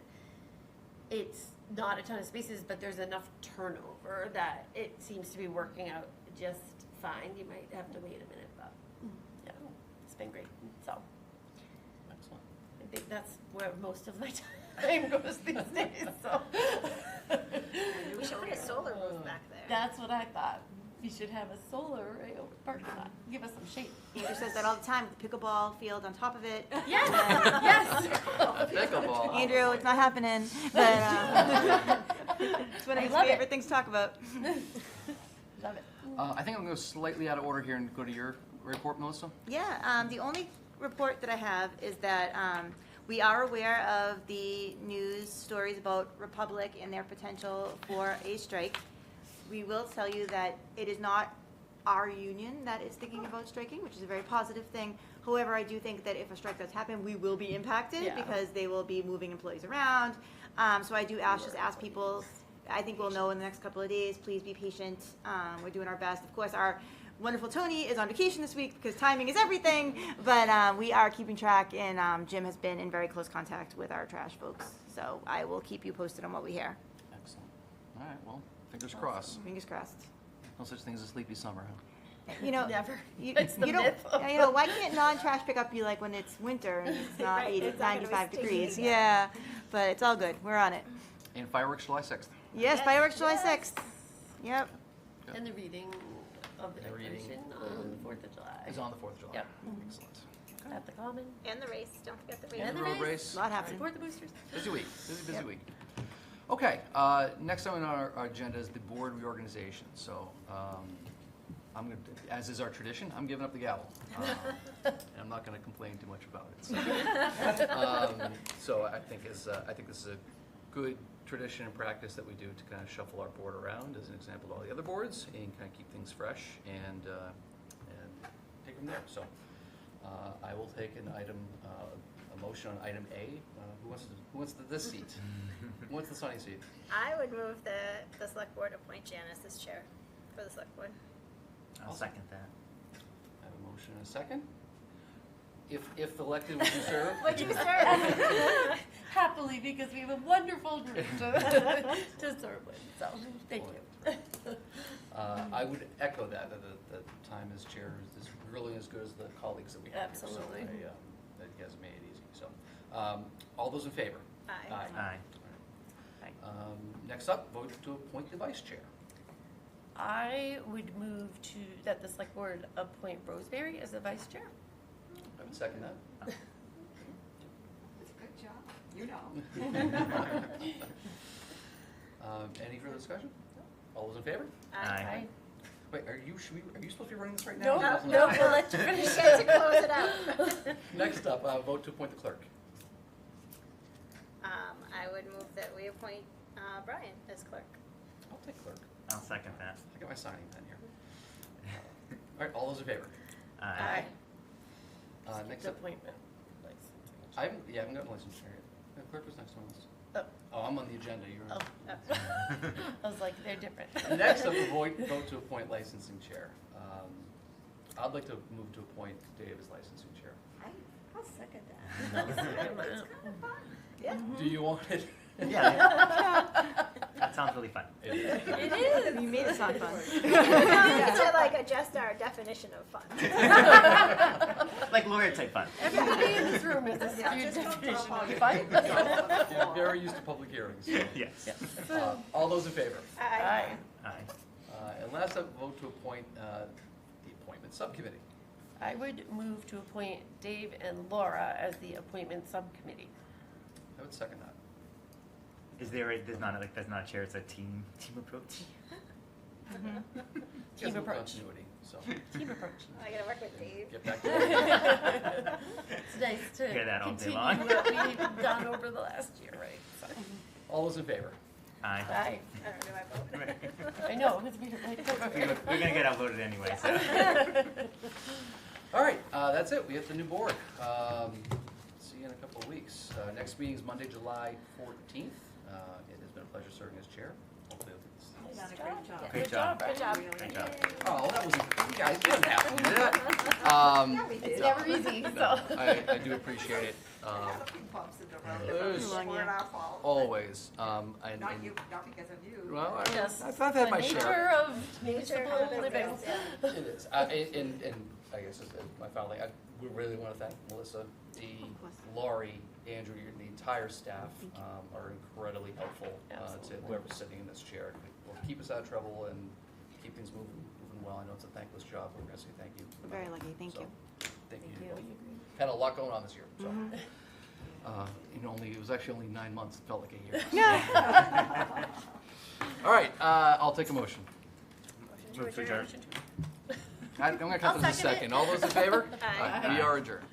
it's not a ton of spaces, but there's enough turnover that it seems to be working out just fine. You might have to wait a minute, but, yeah, it's been great, so. Excellent. I think that's where most of my time goes these days, so. We should put a solar roof back there. That's what I thought. We should have a solar array over the parking lot, give us some shade. Andrew says that all the time, with the pickleball field on top of it. Yes, yes. Pickleball. Andrew, it's not happening, but it's one of I his love it. favorite things to talk about. Love it. I think I'm going to go slightly out of order here and go to your report, Melissa. Yeah, the only report that I have is that we are aware of the news stories about Republic and their potential for a strike. We will tell you that it is not our union that is thinking about striking, which is a very positive thing. However, I do think that if a strike does happen, we will be impacted Yeah. because they will be moving employees around. So I do just ask people, I think we'll know in the next couple of days, please be patient. We're doing our best. Of course, our wonderful Tony is on vacation this week because timing is everything, but we are keeping track, and Jim has been in very close contact with our trash folks. So I will keep you posted on what we hear. Excellent. All right, well, fingers crossed. Fingers crossed. No such thing as a sleepy summer, huh? You know, Never. You, It's the you don't, myth of- why can't non-trash pickup be like when it's winter and it's not Right, 80, it's not gonna be 95 sticky. degrees? Yeah, but it's all good. We're on it. And fireworks July 6th. Yes, fireworks July 6th. Yep. And the reading of the The reading. Declaration on the 4th of July. It's on the 4th of July. Yep. Excellent. At the Common. And the race, don't forget the race. And the road race. race. A lot happening. Support the boosters. Busy week, busy Yep. week. Okay, next on our agenda is the board reorganization. So I'm going to, as is our tradition, I'm giving up the gavel. And I'm not going to complain too much about it. So I think this is a good tradition and practice that we do to kind of shuffle our board around as an example to all the other boards and kind of keep things fresh and take from there. So I will take an item, a motion on item A. Who wants this seat? Who wants the sunny seat? I would move that the select board appoint Janice as chair for the select board. I'll second that. I have a motion and a second. If elected, would you serve? Would you serve? Happily, because we have a wonderful group to serve with, so thank you. I would echo that the time as chair is really as good as the colleagues that we have. Absolutely. Here, so that you guys have made it easy. So, all those in favor? Aye. Aye. Next up, vote to appoint the vice chair. I would move that the select board appoint Roseberry as the vice chair. I would second that. It's a good job. You know. Any further discussion? All those in favor? Aye. Wait, are you supposed to be running this right No, now? no, we'll let you You finish. get to close it out. Next up, vote to appoint the clerk. I would move that we appoint Brian as clerk. I'll take clerk. I'll second that. I got my signing pen here. All right, all those in favor? Aye. Next The up, appointment. I haven't gotten license chair yet. The clerk was next on the list. Oh. Oh, I'm on the agenda, you're on. I was like, they're different. Next up, vote to appoint licensing chair. I'd like to move to appoint Dave as licensing chair. I'll second that. Yeah. Do you want it? Yeah. That sounds really fun. It is. It is. You made it sound fun. We need to like adjust our definition of fun. Like lawyer type fun. Everybody in this room is a skewed just don't definition drop all of your fun. Yeah, very used to public hearings. So, Yes. all those in favor? Aye. Aye. And last up, vote to appoint the appointment subcommittee. I would move to appoint Dave and Laura as the appointment subcommittee. I would second that. There's not a chair, it's a team approach. Get some approach. continuity, so Team approach. I gotta work with Dave. get back to it. It's nice to Hear that all day continue long. what we've done over the last year, right? So, All those in favor? Aye. aye. I don't know, I vote. I know, because we don't We're gonna get outvoted anyway, so. All right, that's it. We have the new board. See you in a couple of weeks. Next meeting is Monday, July 14th. It has been a pleasure serving as chair. Hopefully You've done a great job. Great job. Good job. Great job. Oh, that wasn't, you guys didn't have to do that. Yeah, we did. It's never easy, so. I do appreciate it. We had a few bumps in the It road. was It weren't our fault. Always. Not you, not because of you. Well, Yes. I've had my Nature share. of municipal living. Yeah. It is. And I guess as my final thing, we really want to thank Melissa, Dee, Laurie, Andrew, the entire staff are incredibly helpful to Absolutely. whoever's sitting in this chair. Will keep us out of trouble and keep things moving well. I know it's a thankless job, but we're going to say thank you. We're very lucky, thank So, you. Thank you. you. Had a lot going on this year, so. Mm-hmm. It was actually only 9 months. It felt like a year. Yeah. All right, I'll take a motion. Move to adjourn. I'm going to cut this in a second it. second. All those in favor? Aye. We are adjourned.